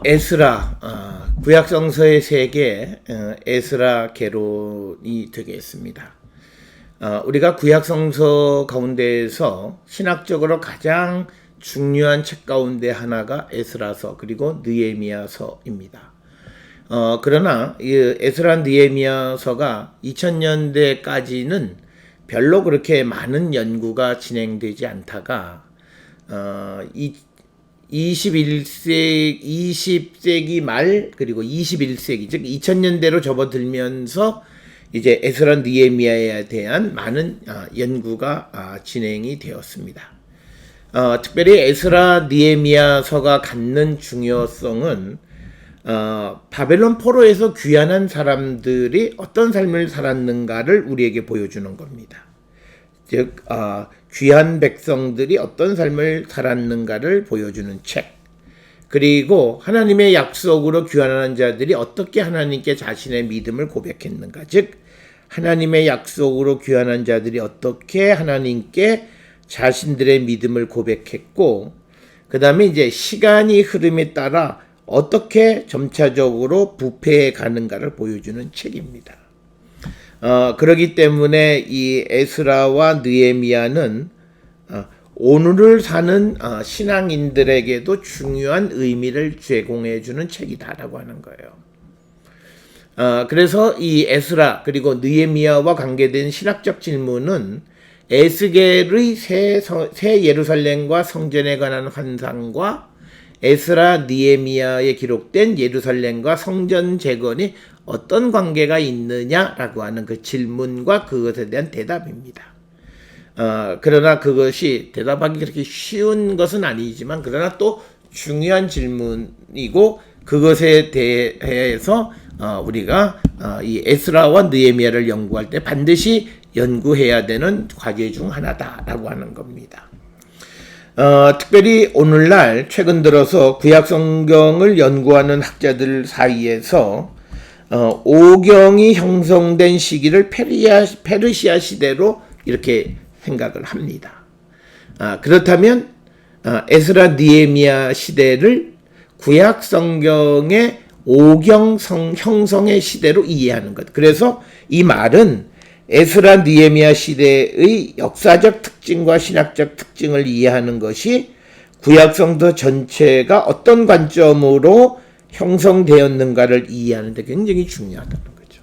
에스라, 구약성서의 세계, 에스라 개론이 되겠습니다. 우리가 구약성서 가운데에서 신학적으로 가장 중요한 책 가운데 하나가 에스라서 그리고 느헤미야서입니다. 그러나 이 에스라 느헤미야서가 2000년대까지는 별로 그렇게 많은 연구가 진행되지 않다가 20세기 말 그리고 21세기 즉 2000년대로 접어들면서 이제 에스라 느헤미야에 대한 많은 연구가 진행이 되었습니다. 특별히 에스라 느헤미야서가 갖는 중요성은 바벨론 포로에서 귀환한 사람들이 어떤 삶을 살았는가를 우리에게 보여주는 겁니다. 즉 귀한 백성들이 어떤 삶을 살았는가를 보여주는 책, 그리고 하나님의 약속으로 귀환하는 자들이 어떻게 하나님께 자신의 믿음을 고백했는가, 즉 하나님의 약속으로 귀환한 자들이 어떻게 하나님께 자신들의 믿음을 고백했고, 그 다음에 이제 시간이 흐름에 따라 어떻게 점차적으로 부패해 가는가를 보여주는 책입니다. 그렇기 때문에 이 에스라와 느헤미야는 오늘을 사는 신앙인들에게도 중요한 의미를 제공해 주는 책이다라고 하는 거예요. 그래서 이 에스라 그리고 느헤미야와 관계된 신학적 질문은 에스겔의 새 예루살렘과 성전에 관한 환상과 에스라 느헤미야에 기록된 예루살렘과 성전 재건이 어떤 관계가 있느냐라고 하는 그 질문과 그것에 대한 대답입니다. 그러나 그것이 대답하기 그렇게 쉬운 것은 아니지만 그러나 또 중요한 질문이고, 그것에 대해서 우리가 이 에스라와 느헤미야를 연구할 때 반드시 연구해야 되는 과제 중 하나다라고 하는 겁니다. 특별히 오늘날 최근 들어서 구약 성경을 연구하는 학자들 사이에서 오경이 형성된 시기를 페르시아 시대로 이렇게 생각을 합니다. 그렇다면 에스라 느헤미야 시대를 구약 성경의 오경 형성의 시대로 이해하는 것. 그래서 이 말은 에스라 느헤미야 시대의 역사적 특징과 신학적 특징을 이해하는 것이 구약성서 전체가 어떤 관점으로 형성되었는가를 이해하는 데 굉장히 중요하다는 거죠.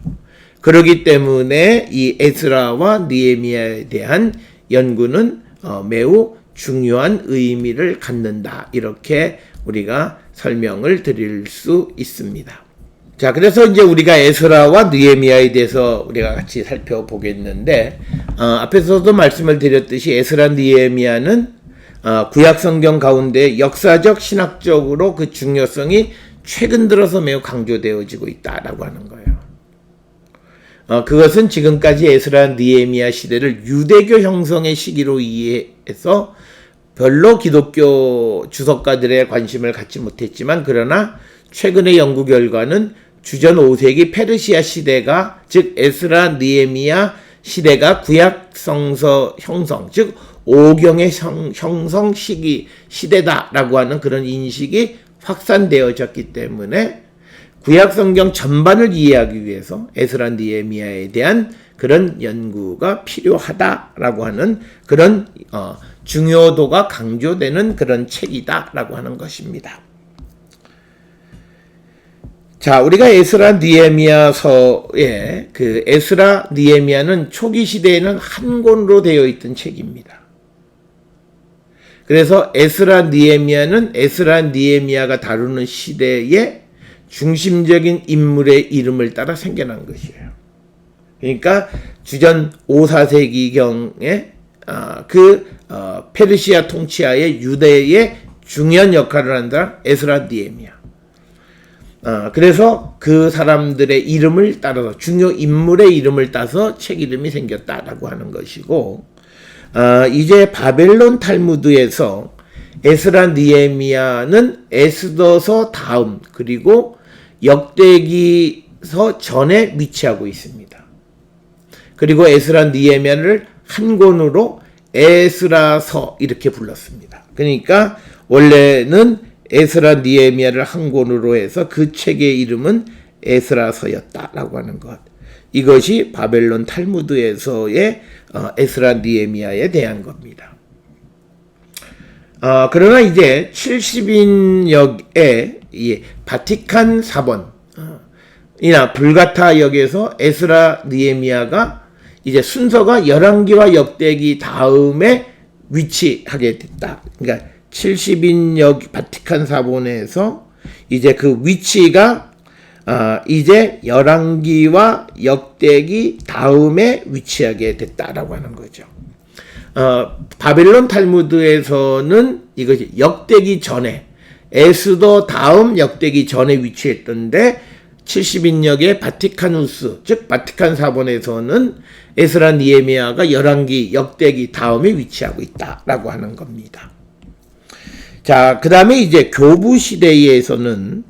그렇기 때문에 이 에스라와 느헤미야에 대한 연구는 매우 중요한 의미를 갖는다, 이렇게 우리가 설명을 드릴 수 있습니다. 자, 그래서 이제 우리가 에스라와 느헤미야에 대해서 우리가 같이 살펴보겠는데, 앞에서도 말씀을 드렸듯이 에스라 느헤미야는 구약 성경 가운데 역사적 신학적으로 그 중요성이 최근 들어서 매우 강조되어지고 있다라고 하는 거예요. 그것은 지금까지 에스라 느헤미야 시대를 유대교 형성의 시기로 이해해서 별로 기독교 주석가들의 관심을 갖지 못했지만, 그러나 최근의 연구 결과는 주전 5세기 페르시아 시대가, 즉 에스라 느헤미야 시대가 구약 성서 형성, 즉 오경의 형성 시대다라고 하는 그런 인식이 확산되어졌기 때문에 구약 성경 전반을 이해하기 위해서 에스라 느헤미야에 대한 그런 연구가 필요하다라고 하는 그런 중요도가 강조되는 그런 책이다라고 하는 것입니다. 자, 우리가 에스라 느헤미야서의 그 에스라 느헤미야는 초기 시대에는 한 권으로 되어 있던 책입니다. 그래서 에스라 느헤미야는 에스라 느헤미야가 다루는 시대의 중심적인 인물의 이름을 따라 생겨난 것이에요. 그러니까 주전 5, 4세기경에 페르시아 통치하에 유대의 중요한 역할을 한 사람 에스라 느헤미야. 그래서 그 사람들의 이름을 따라서 중요 인물의 이름을 따서 책 이름이 생겼다라고 하는 것이고, 이제 바벨론 탈무드에서 에스라 느헤미야는 에스더서 다음 그리고 역대기서 전에 위치하고 있습니다. 그리고 에스라 느헤미야를 한 권으로 에스라서 이렇게 불렀습니다. 그러니까 원래는 에스라 느헤미야를 한 권으로 해서 그 책의 이름은 에스라서였다라고 하는 것. 이것이 바벨론 탈무드에서의 에스라 느헤미야에 대한 겁니다. 그러나 이제 70인역의 바티칸 사본이나 불가타 역에서 에스라 느헤미야가 이제 순서가 열왕기와 역대기 다음에 위치하게 됐다. 그러니까 70인역 바티칸 사본에서 이제 그 위치가 이제 열왕기와 역대기 다음에 위치하게 됐다라고 하는 거죠. 바벨론 탈무드에서는 이것이 역대기 전에 에스더 다음 역대기 전에 위치했던데 70인역의 바티카누스 즉 바티칸 사본에서는 에스라 느헤미야가 열왕기 역대기 다음에 위치하고 있다라고 하는 겁니다. 자, 그 다음에 이제 교부 시대에서는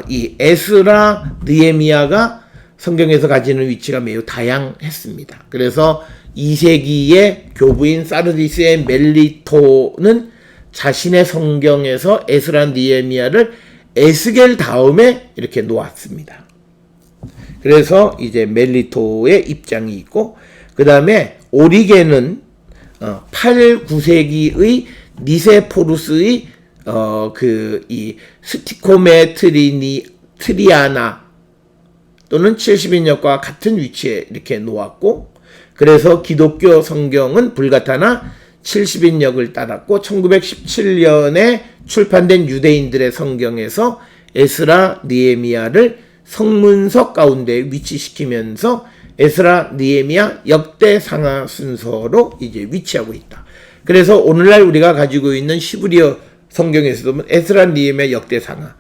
이 에스라 느헤미야가 성경에서 가지는 위치가 매우 다양했습니다. 그래서 2세기의 교부인 사르디스의 멜리토는 자신의 성경에서 에스라 느헤미야를 에스겔 다음에 이렇게 놓았습니다. 그래서 이제 멜리토의 입장이 있고, 그 다음에 오리겐은 8, 9세기의 니세포루스의 이 스티코메 트리아나 또는 70인역과 같은 위치에 이렇게 놓았고, 그래서 기독교 성경은 불가타나 70인역을 따랐고 1917년에 출판된 유대인들의 성경에서 에스라 느헤미야를 성문서 가운데 위치시키면서 에스라 느헤미야 역대상하 순서로 이제 위치하고 있다. 그래서 오늘날 우리가 가지고 있는 시브리어 성경에서도 에스라 느헤미야 역대상하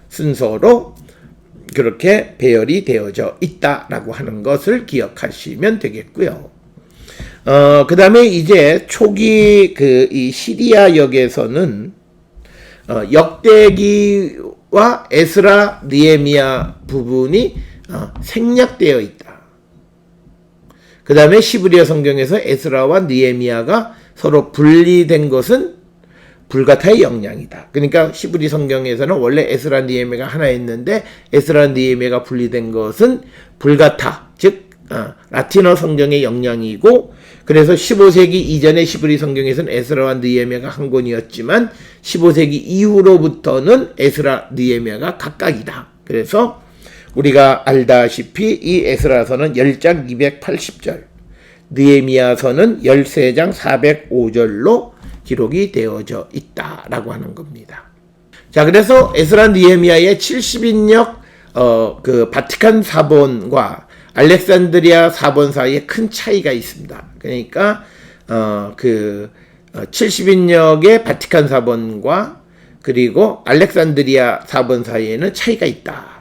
순서로 그렇게 배열이 되어져 있다라고 하는 것을 기억하시면 되겠고요. 그 다음에 이제 초기 이 시리아 역에서는 역대기와 에스라 느헤미야 부분이 생략되어 있다. 그 다음에 시브리어 성경에서 에스라와 느헤미야가 서로 분리된 것은 불가타의 영향이다. 그러니까 시브리 성경에서는 원래 에스라 느헤미야가 하나였는데 에스라 느헤미야가 분리된 것은 불가타, 즉 라틴어 성경의 영향이고, 그래서 15세기 이전의 시브리 성경에서는 에스라와 느헤미야가 한 권이었지만 15세기 이후로부터는 에스라 느헤미야가 각각이다. 그래서 우리가 알다시피 이 에스라서는 10장 280절, 느헤미야서는 13장 405절로 기록이 되어져 있다라고 하는 겁니다. 자, 그래서 에스라 느헤미야의 70인역 그 바티칸 사본과 알렉산드리아 사본 사이에 큰 차이가 있습니다. 그러니까 70인역의 바티칸 사본과 그리고 알렉산드리아 사본 사이에는 차이가 있다.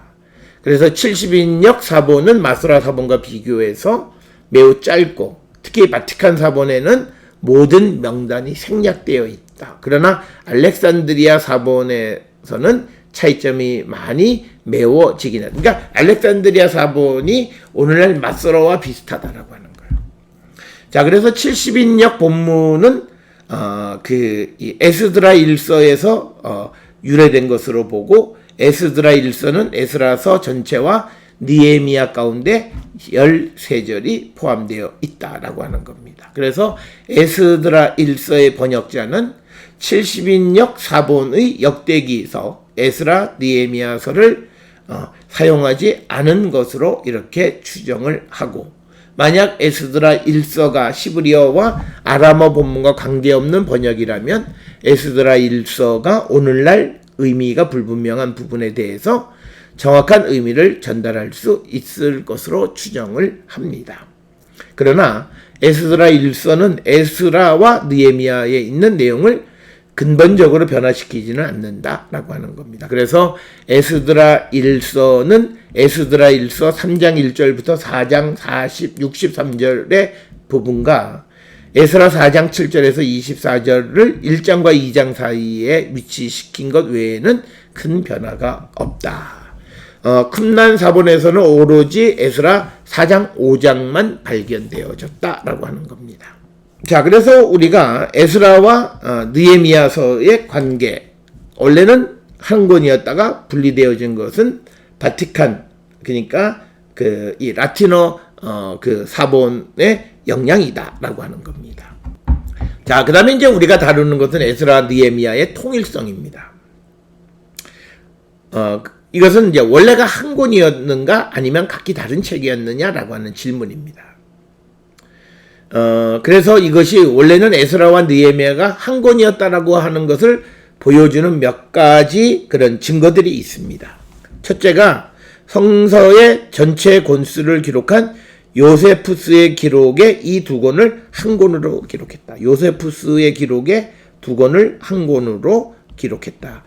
그래서 70인역 사본은 마수라 사본과 비교해서 매우 짧고, 특히 바티칸 사본에는 모든 명단이 생략되어 있다. 그러나 알렉산드리아 사본에서는 차이점이 많이 메워지긴 합니다. 그러니까 알렉산드리아 사본이 오늘날 마스라와 비슷하다라고 하는 거예요. 자, 그래서 70인역 본문은 이 에스드라 일서에서 유래된 것으로 보고, 에스드라 일서는 에스라서 전체와 느헤미야 가운데 13절이 포함되어 있다라고 하는 겁니다. 그래서 에스드라 일서의 번역자는 70인역 사본의 역대기서 에스라 느헤미야서를 사용하지 않은 것으로 이렇게 추정을 하고, 만약 에스드라 일서가 시브리어와 아람어 본문과 관계없는 번역이라면 에스드라 일서가 오늘날 의미가 불분명한 부분에 대해서 정확한 의미를 전달할 수 있을 것으로 추정을 합니다. 그러나 에스드라 일서는 에스라와 느헤미야에 있는 내용을 근본적으로 변화시키지는 않는다라고 하는 겁니다. 그래서 에스드라 일서는 에스드라 일서 3장 1절부터 4장 63절의 부분과 에스라 4장 7절에서 24절을 1장과 2장 사이에 위치시킨 것 외에는 큰 변화가 없다. 쿰난 사본에서는 오로지 에스라 4장 5장만 발견되어졌다라고 하는 겁니다. 자, 그래서 우리가 에스라와 느헤미야서의 관계, 원래는 한 권이었다가 분리되어진 것은 바티칸, 그러니까 이 라틴어 그 사본의 영향이다라고 하는 겁니다. 자, 그 다음에 이제 우리가 다루는 것은 에스라 느헤미야의 통일성입니다. 이것은 이제 원래가 한 권이었는가 아니면 각기 다른 책이었느냐라고 하는 질문입니다. 그래서 이것이 원래는 에스라와 느헤미야가 한 권이었다라고 하는 것을 보여주는 몇 가지 그런 증거들이 있습니다. 첫째가 성서의 전체 권수를 기록한 요세푸스의 기록에 이 두 권을 한 권으로 기록했다. 요세푸스의 기록에 두 권을 한 권으로 기록했다.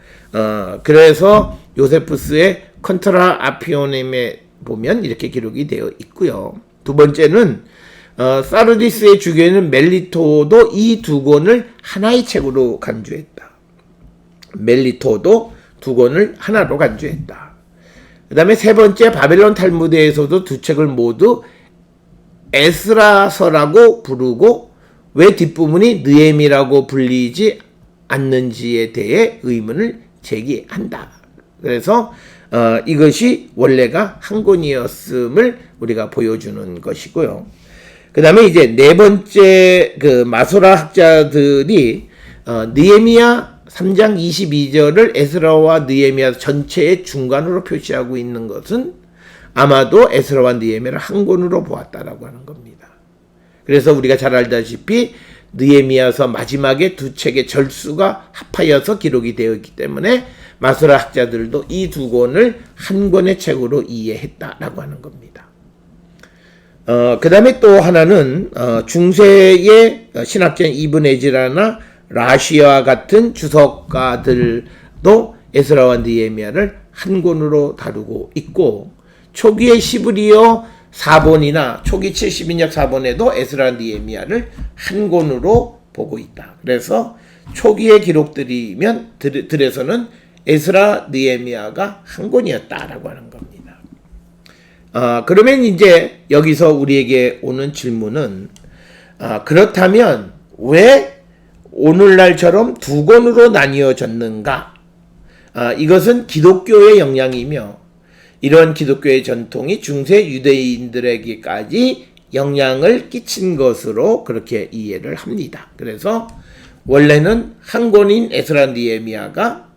그래서 요세푸스의 컨트라 아피오넴에 보면 이렇게 기록이 되어 있고요. 두 번째는 사르디스의 주교인 멜리토도 이 두 권을 하나의 책으로 간주했다. 멜리토도 두 권을 하나로 간주했다. 그 다음에 세 번째, 바벨론 탈무드에서도 두 책을 모두 에스라서라고 부르고 왜 뒷부분이 느헤미라고 불리지 않는지에 대해 의문을 제기한다. 그래서 이것이 원래가 한 권이었음을 우리가 보여주는 것이고요. 그 다음에 이제 네 번째 그 마소라 학자들이 느헤미야 3장 22절을 에스라와 느헤미야 전체의 중간으로 표시하고 있는 것은 아마도 에스라와 느헤미야를 한 권으로 보았다라고 하는 겁니다. 그래서 우리가 잘 알다시피 느헤미야서 마지막에 두 책의 절수가 합하여서 기록이 되어 있기 때문에 마소라 학자들도 이 두 권을 한 권의 책으로 이해했다라고 하는 겁니다. 그 다음에 또 하나는 중세의 신학자인 이븐 에즈라나 라시아와 같은 주석가들도 에스라와 느헤미야를 한 권으로 다루고 있고, 초기의 시브리어 사본이나 초기 70인역 사본에도 에스라 느헤미야를 한 권으로 보고 있다. 그래서 초기의 기록들이면 들에서는 에스라 느헤미야가 한 권이었다라고 하는 겁니다. 그러면 이제 여기서 우리에게 오는 질문은 그렇다면 왜 오늘날처럼 두 권으로 나뉘어졌는가? 이것은 기독교의 영향이며 이런 기독교의 전통이 중세 유대인들에게까지 영향을 끼친 것으로 그렇게 이해를 합니다. 그래서 원래는 한 권인 에스라 느헤미야가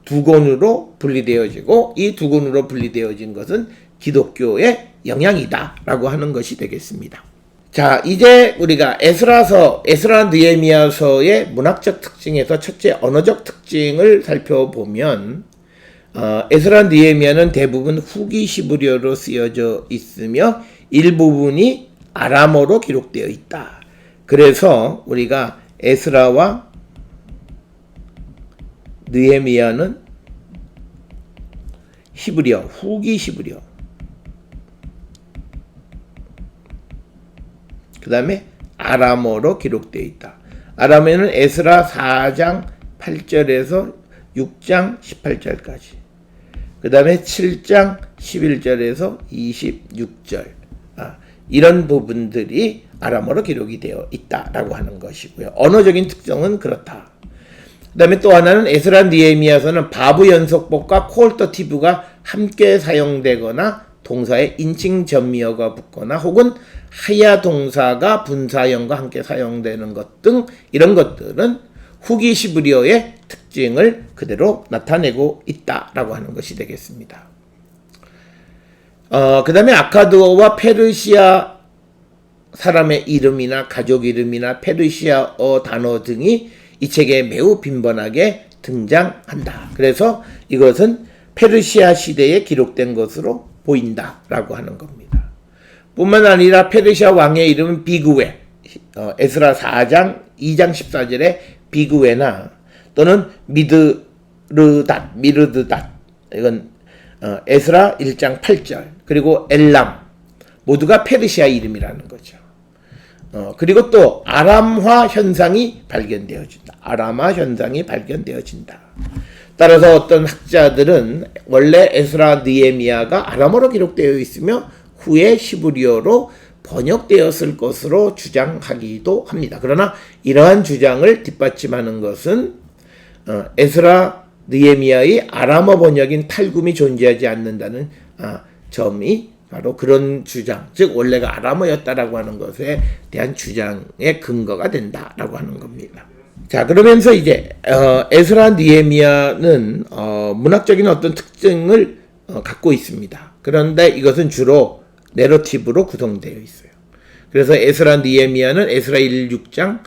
두 권으로 분리되어지고 이 두 권으로 분리되어진 것은 기독교의 영향이다라고 하는 것이 되겠습니다. 자, 이제 우리가 에스라 느헤미야서의 문학적 특징에서 첫째 언어적 특징을 살펴보면 에스라 느헤미야는 대부분 후기 시브리어로 쓰여져 있으며 일부분이 아람어로 기록되어 있다. 그래서 우리가 에스라와 느헤미야는 히브리어, 후기 시브리어, 그 다음에 아람어로 기록되어 있다. 아람어는 에스라 4장 8절에서 6장 18절까지, 그 다음에 7장 11절에서 26절, 이런 부분들이 아람어로 기록이 되어 있다라고 하는 것이고요. 언어적인 특성은 그렇다. 그 다음에 또 하나는 에스라 느헤미야서는 바브 연속법과 코얼터티브가 함께 사용되거나 동사에 인칭 전미어가 붙거나 혹은 하야 동사가 분사형과 함께 사용되는 것 등 이런 것들은 후기 시브리어의 특징을 그대로 나타내고 있다라고 하는 것이 되겠습니다. 그 다음에 아카드어와 페르시아 사람의 이름이나 가족 이름이나 페르시아어 단어 등이 이 책에 매우 빈번하게 등장한다. 그래서 이것은 페르시아 시대에 기록된 것으로 보인다라고 하는 겁니다. 뿐만 아니라 페르시아 왕의 이름은 비그웨, 에스라 4장 2장 14절에 비그웨나 또는 미르드닷, 이건 에스라 1장 8절, 그리고 엘람, 모두가 페르시아 이름이라는 거죠. 그리고 또 아람화 현상이 발견되어진다. 아람화 현상이 발견되어진다. 따라서 어떤 학자들은 원래 에스라 느헤미야가 아람어로 기록되어 있으며 후에 시브리어로 번역되었을 것으로 주장하기도 합니다. 그러나 이러한 주장을 뒷받침하는 것은 에스라 느헤미야의 아람어 번역인 탈굼이 존재하지 않는다는 점이 바로 그런 주장, 즉 원래가 아람어였다라고 하는 것에 대한 주장의 근거가 된다라고 하는 겁니다. 자, 그러면서 이제 에스라 느헤미야는 문학적인 어떤 특징을 갖고 있습니다. 그런데 이것은 주로 내러티브로 구성되어 있어요. 그래서 에스라 느헤미야는 에스라 1, 6장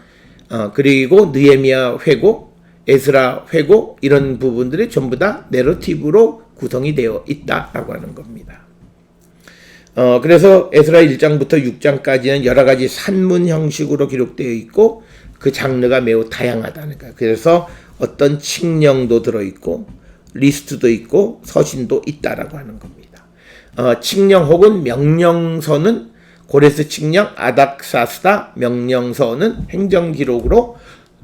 그리고 느헤미야 회고, 에스라 회고 이런 부분들이 전부 다 내러티브로 구성이 되어 있다라고 하는 겁니다. 그래서 에스라 1장부터 6장까지는 여러 가지 산문 형식으로 기록되어 있고 그 장르가 매우 다양하다는 거예요. 그래서 어떤 칙령도 들어있고 리스트도 있고 서신도 있다라고 하는 겁니다. 칙령 혹은 명령서는 고레스 칙령, 아닥사스다 명령서는 행정기록으로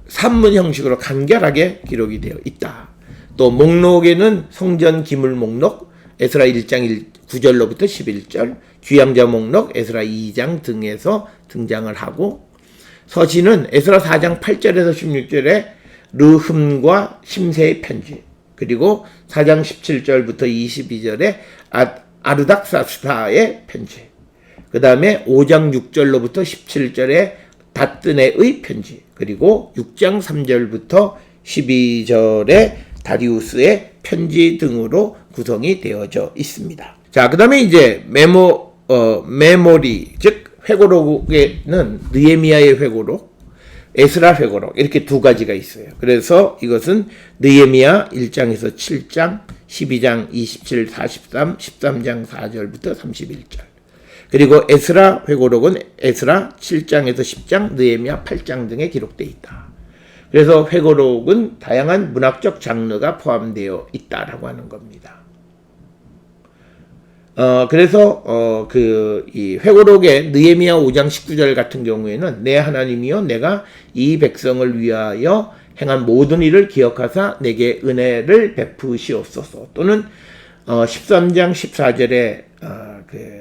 산문 형식으로 간결하게 기록이 되어 있다. 또 목록에는 성전 기물 목록, 에스라 1장 9절로부터 11절, 귀양자 목록, 에스라 2장 등에서 등장을 하고, 서신은 에스라 4장 8절에서 16절에 르흠과 심세의 편지, 그리고 4장 17절부터 22절에 아르닥사스타의 편지, 그 다음에 5장 6절로부터 17절에 다뜨네의 편지, 그리고 6장 3절부터 12절에 다리우스의 편지 등으로 구성이 되어져 있습니다. 자, 그 다음에 이제 메모리, 즉 회고록에는 느헤미야의 회고록, 에스라 회고록 이렇게 두 가지가 있어요. 그래서 이것은 느헤미야 1장에서 7장, 12장 27, 43, 13장 4절부터 31절. 그리고 에스라 회고록은 에스라 7장에서 10장, 느헤미야 8장 등에 기록되어 있다. 그래서 회고록은 다양한 문학적 장르가 포함되어 있다라고 하는 겁니다. 그래서 이 회고록의 느헤미야 5장 19절 같은 경우에는 내 하나님이여 내가 이 백성을 위하여 행한 모든 일을 기억하사 내게 은혜를 베푸시옵소서. 또는 13장 14절에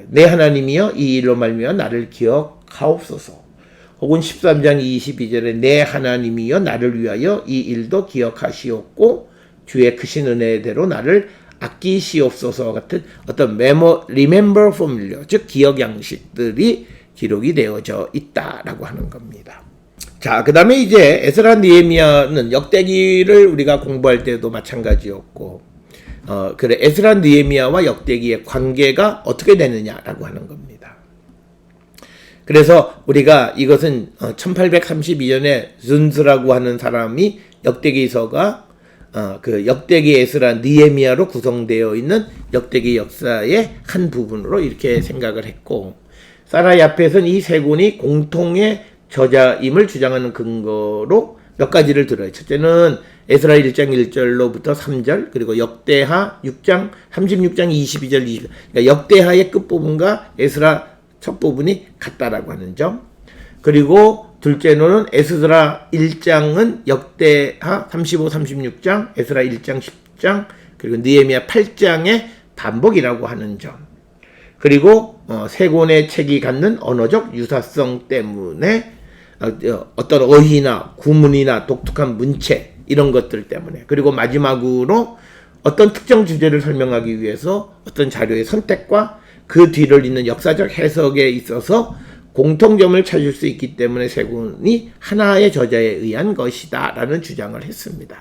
내 하나님이여 이 일로 말미암아 나를 기억하옵소서. 혹은 13장 22절에 내 하나님이여 나를 위하여 이 일도 기억하시옵고 주의 크신 은혜대로 나를 아끼시옵소서 같은 어떤 remember familiar, 즉 기억 양식들이 기록이 되어져 있다라고 하는 겁니다. 자, 그 다음에 이제 에스라 느헤미야는 역대기를 우리가 공부할 때도 마찬가지였고, 그래 에스라 느헤미야와 역대기의 관계가 어떻게 되느냐라고 하는 겁니다. 그래서 우리가 이것은 1832년에 준스라고 하는 사람이 역대기서가 그 역대기 에스라 느헤미야로 구성되어 있는 역대기 역사의 한 부분으로 이렇게 생각을 했고, 사라이 앞에서는 이 세 권이 공통의 저자임을 주장하는 근거로 몇 가지를 들어요. 첫째는 에스라 1장 1절로부터 3절, 그리고 역대하 6장 36장 22절 20절, 그러니까 역대하의 끝부분과 에스라 첫 부분이 같다라고 하는 점. 그리고 둘째로는 에스라 1장은 역대하 35, 36장, 에스라 1장 10장, 그리고 느헤미야 8장의 반복이라고 하는 점. 그리고 세 권의 책이 갖는 언어적 유사성 때문에 어떤 어휘나 구문이나 독특한 문체 이런 것들 때문에, 그리고 마지막으로 어떤 특정 주제를 설명하기 위해서 어떤 자료의 선택과 그 뒤를 잇는 역사적 해석에 있어서 공통점을 찾을 수 있기 때문에 세 권이 하나의 저자에 의한 것이다 라는 주장을 했습니다.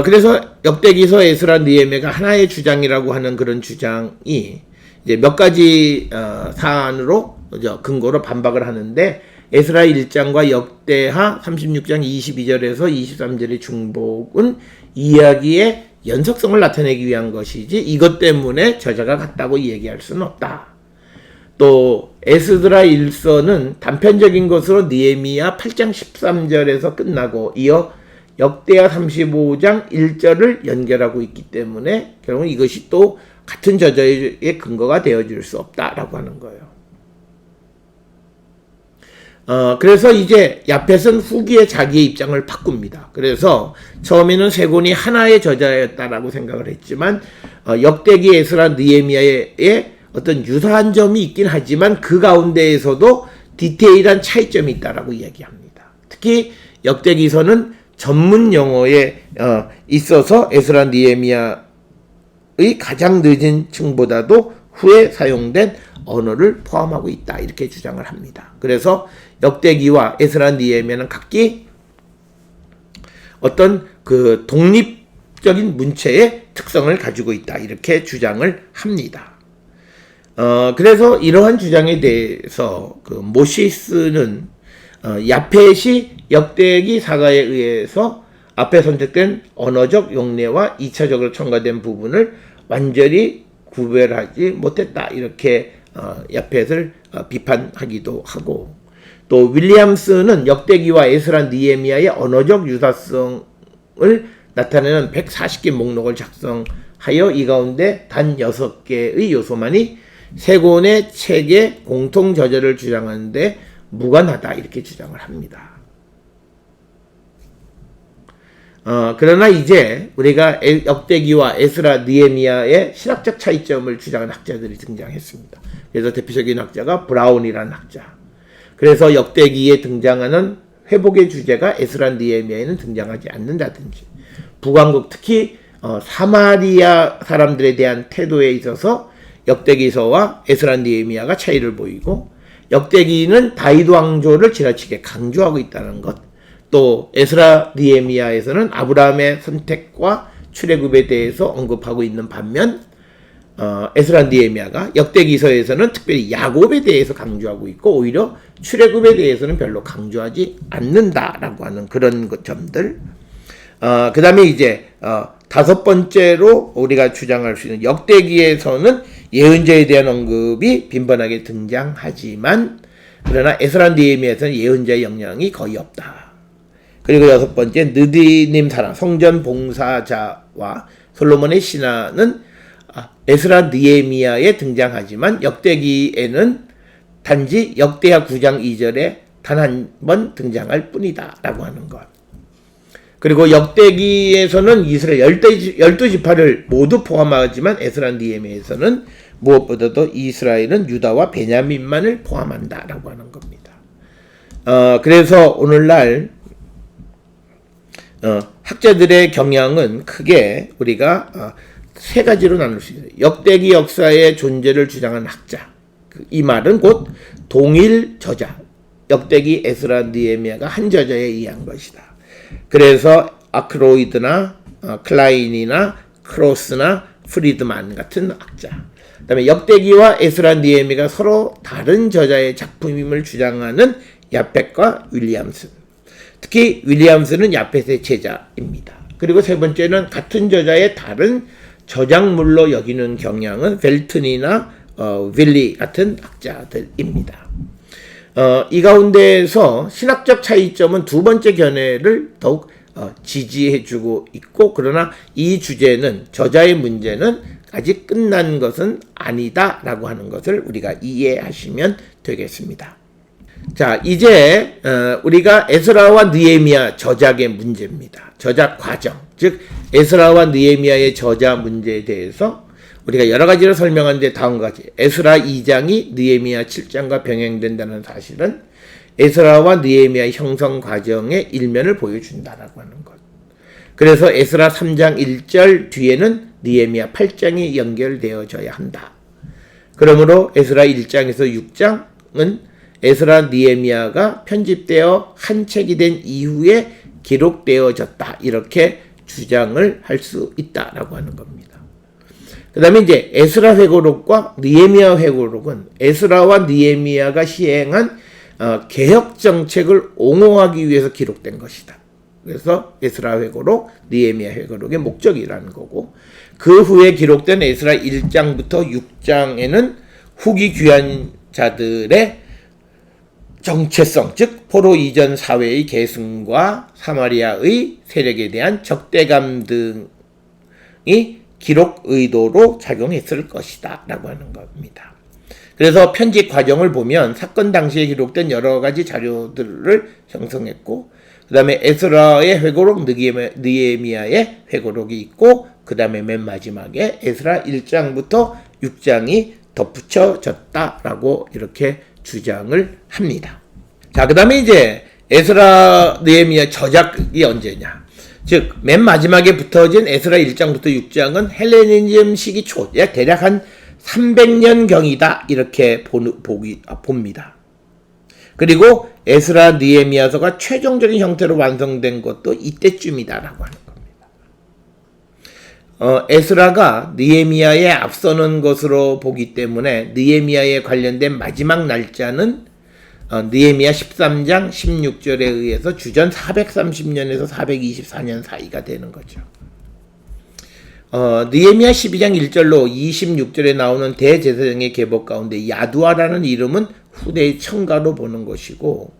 그래서 역대기서 에스라 느헤미야가 하나의 주장이라고 하는 그런 주장이 이제 몇 가지 사안으로 근거로 반박을 하는데, 에스라 1장과 역대하 36장 22절에서 23절의 중복은 이야기의 연속성을 나타내기 위한 것이지 이것 때문에 저자가 같다고 얘기할 수는 없다. 또 에스드라 1서는 단편적인 것으로 느헤미야 8장 13절에서 끝나고 이어 역대하 35장 1절을 연결하고 있기 때문에 결국은 이것이 또 같은 저자의 근거가 되어줄 수 없다라고 하는 거예요. 그래서 이제 야펫은 후기에 자기의 입장을 바꿉니다. 그래서 처음에는 세 권이 하나의 저자였다라고 생각을 했지만 역대기 에스라 느헤미야의 어떤 유사한 점이 있긴 하지만 그 가운데에서도 디테일한 차이점이 있다라고 이야기합니다. 특히 역대기서는 전문 용어에 있어서 에스라 느헤미야의 가장 늦은 층보다도 후에 사용된 언어를 포함하고 있다 이렇게 주장을 합니다. 그래서 역대기와 에스라 느헤미야는 각기 어떤 그 독립적인 문체의 특성을 가지고 있다 이렇게 주장을 합니다. 그래서 이러한 주장에 대해서 그 모시스는 야펫이 역대기 사가에 의해서 앞에 선택된 언어적 용례와 2차적으로 첨가된 부분을 완전히 구별하지 못했다 이렇게 야펫을 비판하기도 하고, 또 윌리엄스는 역대기와 에스라 느헤미야의 언어적 유사성을 나타내는 140개 목록을 작성하여 이 가운데 단 6개의 요소만이 세 권의 책의 공통 저자를 주장하는데 무관하다 이렇게 주장을 합니다. 그러나 이제 우리가 역대기와 에스라 느헤미야의 신학적 차이점을 주장하는 학자들이 등장했습니다. 그래서 대표적인 학자가 브라운이라는 학자. 그래서 역대기에 등장하는 회복의 주제가 에스라 느헤미야에는 등장하지 않는다든지, 북왕국 특히 사마리아 사람들에 대한 태도에 있어서 역대기서와 에스라 느헤미야가 차이를 보이고, 역대기는 다윗 왕조를 지나치게 강조하고 있다는 것, 또 에스라 느헤미야에서는 아브라함의 선택과 출애굽에 대해서 언급하고 있는 반면 에스라 느헤미야가 역대기서에서는 특별히 야곱에 대해서 강조하고 있고 오히려 출애굽에 대해서는 별로 강조하지 않는다라고 하는 그런 점들. 그 다음에 이제 다섯 번째로 우리가 주장할 수 있는, 역대기에서는 예언자에 대한 언급이 빈번하게 등장하지만 그러나 에스라 느헤미야에서는 예언자의 영향이 거의 없다. 그리고 여섯 번째, 느디님 사랑, 성전 봉사자와 솔로몬의 신하는 에스라 느헤미야에 등장하지만 역대기에는 단지 역대하 9장 2절에 단 한 번 등장할 뿐이다 라고 하는 것. 그리고 역대기에서는 이스라엘 12지파를 모두 포함하지만 에스라 느헤미야에서는 무엇보다도 이스라엘은 유다와 베냐민만을 포함한다 라고 하는 겁니다. 그래서 오늘날 학자들의 경향은 크게 우리가 세 가지로 나눌 수 있어요. 역대기 역사의 존재를 주장하는 학자, 이 말은 곧 동일 저자, 역대기 에스라 느헤미야가 한 저자에 의한 것이다. 그래서 아크로이드나 클라인이나 크로스나 프리드만 같은 학자, 그 다음에 역대기와 에스라 느헤미야가 서로 다른 저자의 작품임을 주장하는 야펫과 윌리엄슨, 특히 윌리엄스는 야펫의 제자입니다. 그리고 세 번째는 같은 저자의 다른 저작물로 여기는 경향은 벨튼이나 윌리 같은 학자들입니다. 이 가운데에서 신학적 차이점은 두 번째 견해를 더욱 지지해주고 있고, 그러나 이 주제는, 저자의 문제는 아직 끝난 것은 아니다라고 하는 것을 우리가 이해하시면 되겠습니다. 자, 이제 우리가 에스라와 느헤미야 저작의 문제입니다. 저작 과정, 즉 에스라와 느헤미야의 저자 문제에 대해서 우리가 여러 가지로 설명하는데 다음과 같이, 에스라 2장이 느헤미야 7장과 병행된다는 사실은 에스라와 느헤미야의 형성 과정의 일면을 보여준다라고 하는 것. 그래서 에스라 3장 1절 뒤에는 느헤미야 8장이 연결되어져야 한다. 그러므로 에스라 1장에서 6장은 에스라 느헤미야가 편집되어 한 책이 된 이후에 기록되어졌다, 이렇게 주장을 할 수 있다라고 하는 겁니다. 그 다음에 이제 에스라 회고록과 느헤미야 회고록은 에스라와 느헤미야가 시행한 개혁 정책을 옹호하기 위해서 기록된 것이다. 그래서 에스라 회고록, 느헤미야 회고록의 목적이라는 거고, 그 후에 기록된 에스라 1장부터 6장에는 후기 귀환자들의 정체성, 즉 포로 이전 사회의 계승과 사마리아의 세력에 대한 적대감 등이 기록 의도로 작용했을 것이다 라고 하는 겁니다. 그래서 편집 과정을 보면 사건 당시에 기록된 여러 가지 자료들을 형성했고, 그 다음에 에스라의 회고록, 느헤미야의 회고록이 있고, 그 다음에 맨 마지막에 에스라 1장부터 6장이 덧붙여졌다라고 이렇게 주장을 합니다. 자, 그 다음에 이제 에스라 느헤미야 저작이 언제냐? 즉 맨 마지막에 붙어진 에스라 1장부터 6장은 헬레니즘 시기 초, 약 대략 한 300년경이다 이렇게 봅니다. 그리고 에스라 느헤미야서가 최종적인 형태로 완성된 것도 이때쯤이다라고 하는 겁니다. 에스라가 느헤미야에 앞서는 것으로 보기 때문에 느헤미야에 관련된 마지막 날짜는 느헤미야 13장 16절에 의해서 주전 430년에서 424년 사이가 되는 거죠. 느헤미야 12장 1절로 26절에 나오는 대제사장의 계보 가운데 야두아라는 이름은 후대의 첨가로 보는 것이고,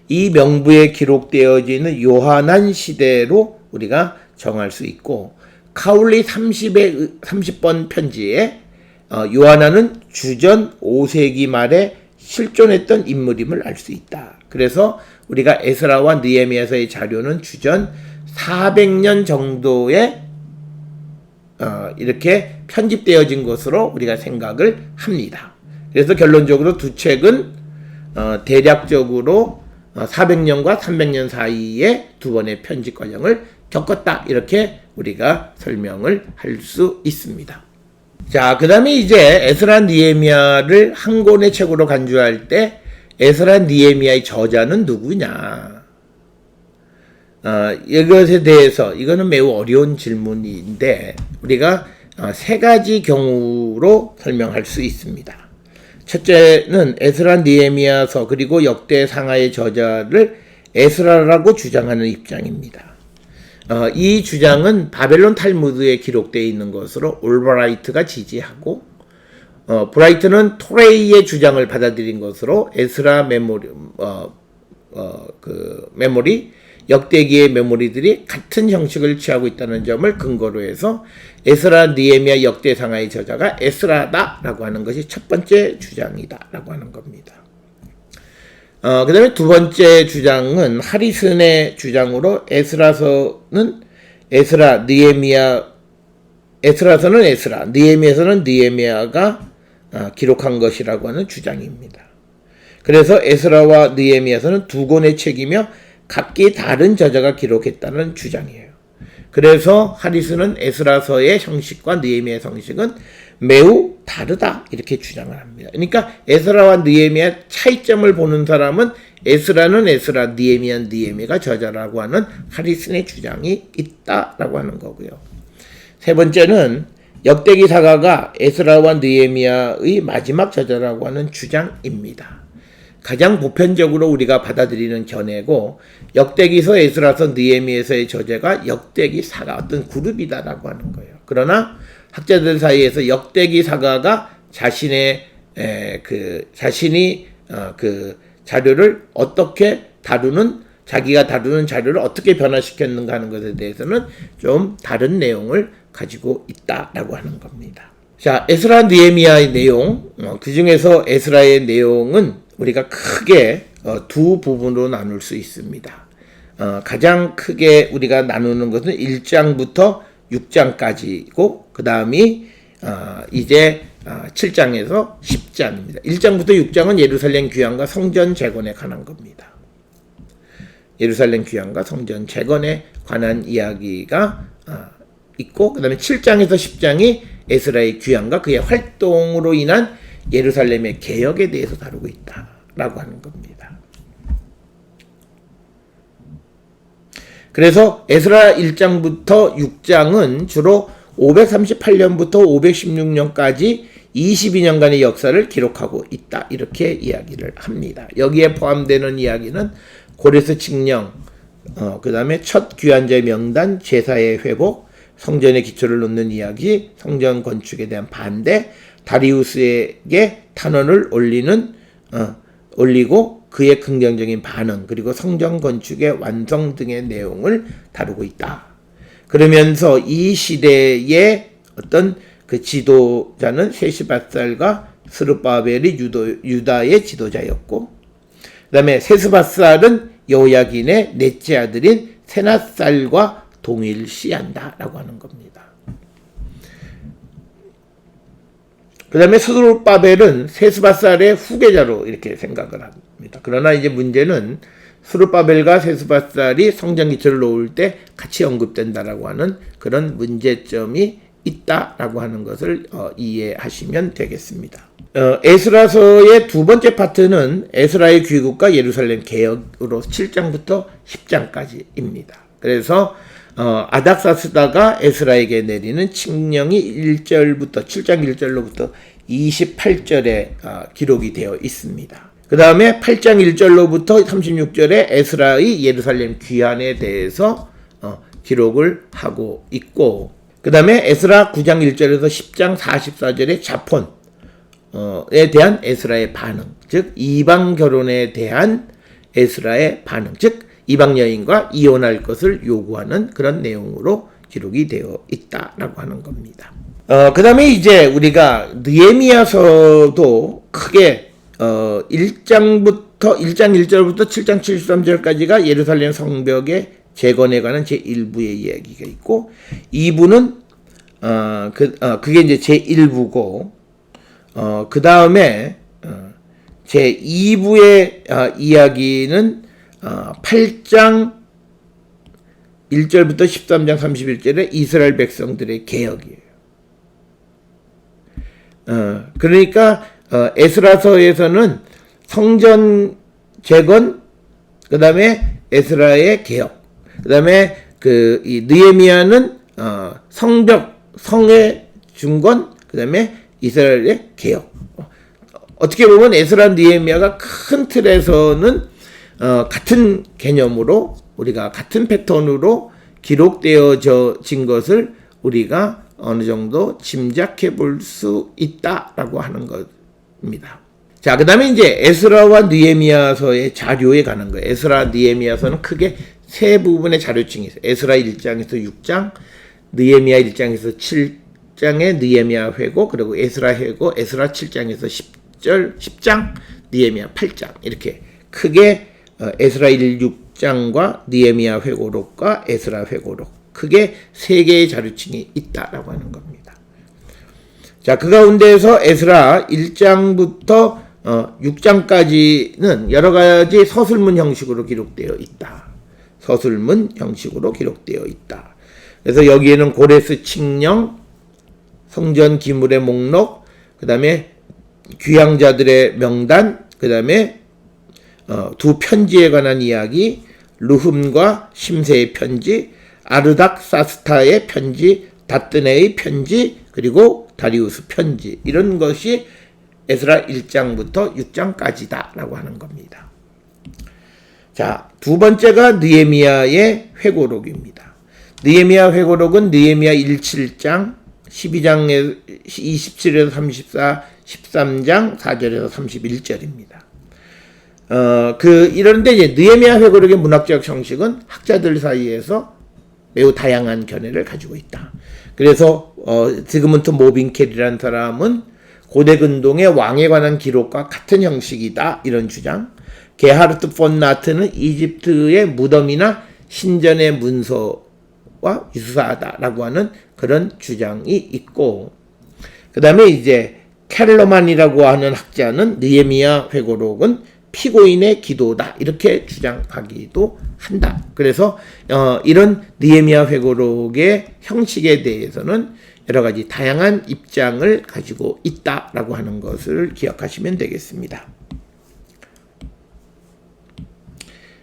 이 명부에 기록되어지는 요하난 시대로 우리가 정할 수 있고, 카울리 30번 편지에 요하난은 주전 5세기 말에 실존했던 인물임을 알 수 있다. 그래서 우리가 에스라와 느헤미야서의 자료는 주전 400년 정도에 이렇게 편집되어진 것으로 우리가 생각을 합니다. 그래서 결론적으로 두 책은 대략적으로 400년과 300년 사이에 두 번의 편집 과정을 겪었다. 이렇게 우리가 설명을 할 수 있습니다. 자, 그 다음에 이제 에스라 느헤미야를 한 권의 책으로 간주할 때 에스라 느헤미야의 저자는 누구냐? 이것에 대해서 이거는 매우 어려운 질문인데 우리가 세 가지 경우로 설명할 수 있습니다. 첫째는 에스라 느헤미야서 그리고 역대상하의 저자를 에스라라고 주장하는 입장입니다. 이 주장은 바벨론 탈무드에 기록되어 있는 것으로 올브라이트가 지지하고, 브라이트는 토레이의 주장을 받아들인 것으로 에스라 메모리, 역대기의 메모리들이 같은 형식을 취하고 있다는 점을 근거로 해서 에스라 느헤미야 역대상하의 저자가 에스라다라고 하는 것이 첫 번째 주장이다라고 하는 겁니다. 그 다음에 두 번째 주장은 하리슨의 주장으로 에스라서는 에스라, 느헤미야서는 느헤미야가 기록한 것이라고 하는 주장입니다. 그래서 에스라와 느헤미야서는 두 권의 책이며 각기 다른 저자가 기록했다는 주장이에요. 그래서 하리슨은 에스라서의 형식과 느헤미야의 형식은 매우 다르다 이렇게 주장을 합니다. 그러니까 에스라와 느헤미야 차이점을 보는 사람은 에스라는 에스라, 느헤미야는 느헤미야가 저자라고 하는 하리슨의 주장이 있다라고 하는 거고요. 세 번째는 역대기 사가가 에스라와 느헤미야의 마지막 저자라고 하는 주장입니다. 가장 보편적으로 우리가 받아들이는 견해고, 역대기서, 에스라서, 느헤미야서의 저자가 역대기 사가 어떤 그룹이다라고 하는 거예요. 그러나 학자들 사이에서 역대기 사가가 자신이 자료를 어떻게 자기가 다루는 자료를 어떻게 변화시켰는가 하는 것에 대해서는 좀 다른 내용을 가지고 있다라고 하는 겁니다. 자, 에스라 느헤미야의 내용, 그 중에서 에스라의 내용은 우리가 크게 두 부분으로 나눌 수 있습니다. 가장 크게 우리가 나누는 것은 1장부터 6장까지고, 그 다음이 이제 7장에서 10장입니다. 1장부터 6장은 예루살렘 귀환과 성전 재건에 관한 겁니다. 예루살렘 귀환과 성전 재건에 관한 이야기가 있고, 그 다음에 7장에서 10장이 에스라의 귀환과 그의 활동으로 인한 예루살렘의 개혁에 대해서 다루고 있다라고 하는 겁니다. 그래서 에스라 1장부터 6장은 주로 538년부터 516년까지 22년간의 역사를 기록하고 있다, 이렇게 이야기를 합니다. 여기에 포함되는 이야기는 고레스 칙령, 그 다음에 첫 귀환자의 명단, 제사의 회복, 성전의 기초를 놓는 이야기, 성전 건축에 대한 반대, 다리우스에게 탄원을 올리고 그의 긍정적인 반응, 그리고 성전 건축의 완성 등의 내용을 다루고 있다. 그러면서 이 시대의 어떤 그 지도자는 세스바살과 스룹바벨이 유다의 지도자였고, 그 다음에 세스바살은 여호야긴의 넷째 아들인 세낫살과 동일시한다라고 하는 겁니다. 그 다음에 스룹바벨은 세스바살의 후계자로 이렇게 생각을 합니다. 그러나 이제 문제는 스룹바벨과 세스바살이 성전 기초를 놓을 때 같이 언급된다라고 하는 그런 문제점이 있다라고 하는 것을 이해하시면 되겠습니다. 에스라서의 두 번째 파트는 에스라의 귀국과 예루살렘 개혁으로 7장부터 10장까지입니다. 그래서 아닥사스다가 에스라에게 내리는 칙령이 1절부터 7장 1절로부터 28절에 기록이 되어 있습니다. 그 다음에 8장 1절로부터 36절에 에스라의 예루살렘 귀환에 대해서 기록을 하고 있고, 그 다음에 에스라 9장 1절에서 10장 44절의 자폰에 대한 에스라의 반응, 즉 이방 결혼에 대한 에스라의 반응, 즉 이방 여인과 이혼할 것을 요구하는 그런 내용으로 기록이 되어 있다라고 하는 겁니다. 그 다음에 이제 우리가 느헤미야서도 크게 1장 1절부터 7장 73절까지가 예루살렘 성벽의 재건에 관한 제1부의 이야기가 있고, 2부는 그게 이제 제1부고, 그 다음에 제2부의 이야기는 8장 1절부터 13장 31절에 이스라엘 백성들의 개혁이에요. 그러니까 에스라서에서는 성전 재건, 그 다음에 에스라의 개혁, 그 다음에 이 느헤미야는 성의 중건, 그 다음에 이스라엘의 개혁. 어떻게 보면 에스라 느헤미야가 큰 틀에서는 같은 개념으로, 우리가 같은 패턴으로 기록되어진 것을 우리가 어느 정도 짐작해 볼 수 있다라고 하는 겁니다. 자, 그 다음에 이제 에스라와 느헤미야서의 자료에 관한 거예요. 에스라 느헤미야서는 크게 세 부분의 자료층이 있어요. 에스라 1장에서 6장, 느헤미야 1장에서 7장의 느헤미야 회고, 그리고 에스라 회고, 에스라 7장에서 10장, 느헤미야 8장, 이렇게 크게 에스라 1, 6장과 느헤미야 회고록과 에스라 회고록, 크게 세 개의 자료층이 있다라고 하는 겁니다. 자, 그 가운데에서 에스라 1장부터 6장까지는 여러 가지 서술문 형식으로 기록되어 있다. 서술문 형식으로 기록되어 있다. 그래서 여기에는 고레스 칙령, 성전 기물의 목록, 그 다음에 귀향자들의 명단, 그 다음에 두 편지에 관한 이야기, 르흠과 심세의 편지, 아르닥사스타의 편지, 다뜨네의 편지, 그리고 다리우스 편지, 이런 것이 에스라 1장부터 6장까지다라고 하는 겁니다. 자, 두 번째가 느헤미야의 회고록입니다. 느헤미야 회고록은 느헤미야 1, 7장, 12장에 27에서 34, 13장 4절에서 31절입니다. 이런데 이제 느헤미야 회고록의 문학적 형식은 학자들 사이에서 매우 다양한 견해를 가지고 있다. 그래서 지그문트 모빈켈이라는 사람은 고대 근동의 왕에 관한 기록과 같은 형식이다, 이런 주장. 게하르트 폰 나트는 이집트의 무덤이나 신전의 문서와 유사하다라고 하는 그런 주장이 있고, 그 다음에 이제 켈러만이라고 하는 학자는 느헤미야 회고록은 피고인의 기도다, 이렇게 주장하기도 한다. 그래서 이런 느헤미야 회고록의 형식에 대해서는 여러 가지 다양한 입장을 가지고 있다라고 하는 것을 기억하시면 되겠습니다.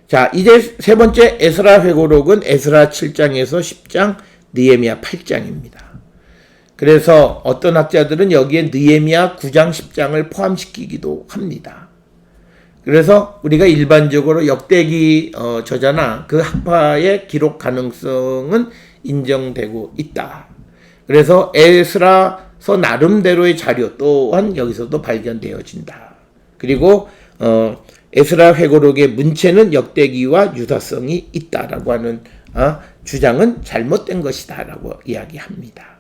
자, 이제 세 번째 에스라 회고록은 에스라 7장에서 10장, 느헤미야 8장입니다. 그래서 어떤 학자들은 여기에 느헤미야 9장, 10장을 포함시키기도 합니다. 그래서 우리가 일반적으로 역대기 저자나 그 학파의 기록 가능성은 인정되고 있다. 그래서 에스라서 나름대로의 자료 또한 여기서도 발견되어진다. 그리고 에스라 회고록의 문체는 역대기와 유사성이 있다라고 하는 주장은 잘못된 것이다라고 이야기합니다.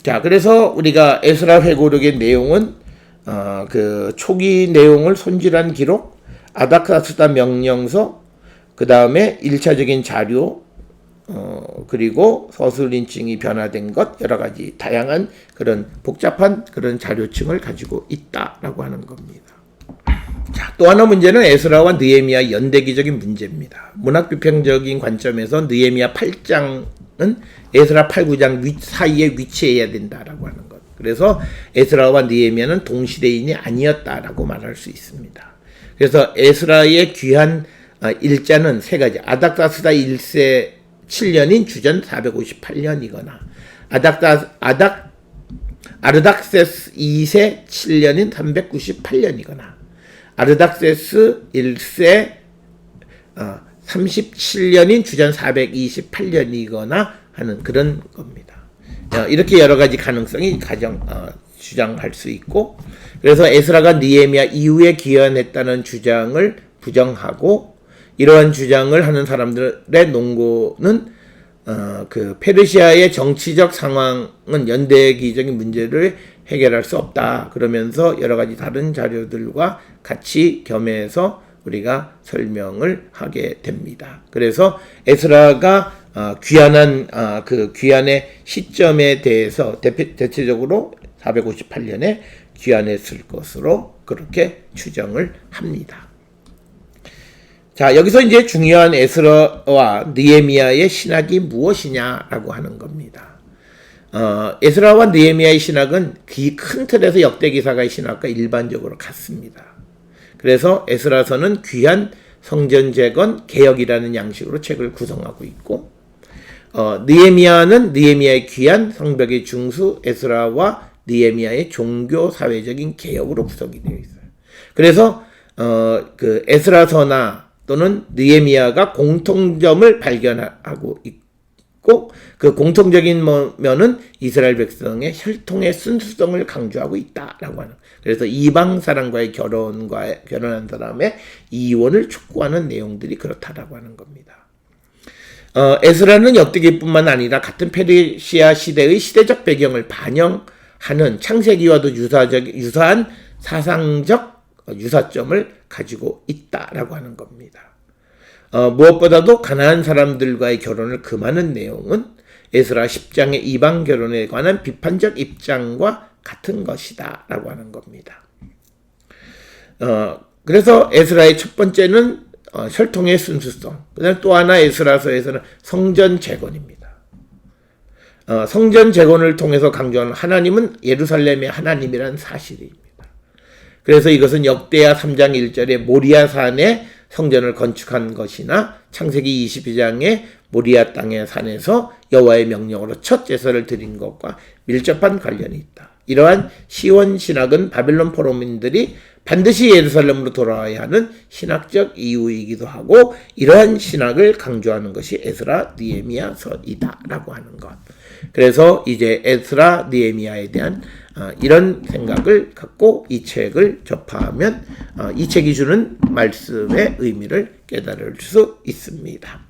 자, 그래서 우리가 에스라 회고록의 내용은 그 초기 내용을 손질한 기록, 아닥사스다 명령서, 그 다음에 1차적인 자료, 그리고 서술인증이 변화된 것, 여러 가지 다양한 그런 복잡한 그런 자료층을 가지고 있다라고 하는 겁니다. 자, 또 하나 문제는 에스라와 느헤미야 연대기적인 문제입니다. 문학 비평적인 관점에서 느헤미야 8장은 에스라 8, 9장 사이에 위치해야 된다라고 하는 것. 그래서 에스라와 느헤미야는 동시대인이 아니었다라고 말할 수 있습니다. 그래서 에스라의 귀한 일자는 세 가지. 아닥사스다 1세 7년인 주전 458년이거나 아르닥세스 2세 7년인 398년이거나 아르닥세스 1세 37년인 주전 428년이거나 하는 그런 겁니다. 이렇게 여러 가지 가능성이 주장할 수 있고, 그래서 에스라가 느헤미야 이후에 기원했다는 주장을 부정하고, 이러한 주장을 하는 사람들의 논고는 그 페르시아의 정치적 상황은 연대기적인 문제를 해결할 수 없다. 그러면서 여러 가지 다른 자료들과 같이 겸해서 우리가 설명을 하게 됩니다. 그래서 에스라가 귀환한 그 귀환의 시점에 대해서 대체적으로 458년에 귀환했을 것으로 그렇게 추정을 합니다. 자, 여기서 이제 중요한 에스라와 느헤미야의 신학이 무엇이냐라고 하는 겁니다. 에스라와 느헤미야의 신학은 큰 틀에서 역대기사가의 신학과 일반적으로 같습니다. 그래서 에스라서는 귀한 성전 재건 개혁이라는 양식으로 책을 구성하고 있고, 느헤미야는 느헤미야의 귀한 성벽의 중수 에스라와 느헤미야의 종교 사회적인 개혁으로 구성이 되어 있어요. 그래서 그 에스라서나 또는 느헤미야가 공통점을 발견하고 있고, 그 공통적인 면은 이스라엘 백성의 혈통의 순수성을 강조하고 있다라고 하는. 그래서 이방 사람과의 결혼한 사람의 이혼을 촉구하는 내용들이 그렇다라고 하는 겁니다. 에스라는 역대기뿐만 아니라 같은 페르시아 시대의 시대적 배경을 반영하는 창세기와도 유사한 사상적 유사점을 가지고 있다라고 하는 겁니다. 무엇보다도 가나안 사람들과의 결혼을 금하는 내용은 에스라 10장의 이방 결혼에 관한 비판적 입장과 같은 것이다 라고 하는 겁니다. 그래서 에스라의 첫 번째는 혈통의 순수성, 그다음 또 하나 에스라서에서는 성전 재건입니다. 성전 재건을 통해서 강조하는 하나님은 예루살렘의 하나님이라는 사실입니다. 그래서 이것은 역대하 3장 1절에 모리아산에 성전을 건축한 것이나 창세기 22장의 모리아 땅의 산에서 여호와의 명령으로 첫 제사를 드린 것과 밀접한 관련이 있다. 이러한 시온 신학은 바벨론 포로민들이 반드시 예루살렘으로 돌아와야 하는 신학적 이유이기도 하고, 이러한 신학을 강조하는 것이 에스라 느헤미야서이다라고 하는 것. 그래서 이제 에스라 느헤미야에 대한 이런 생각을 갖고 이 책을 접하면 이 책이 주는 말씀의 의미를 깨달을 수 있습니다.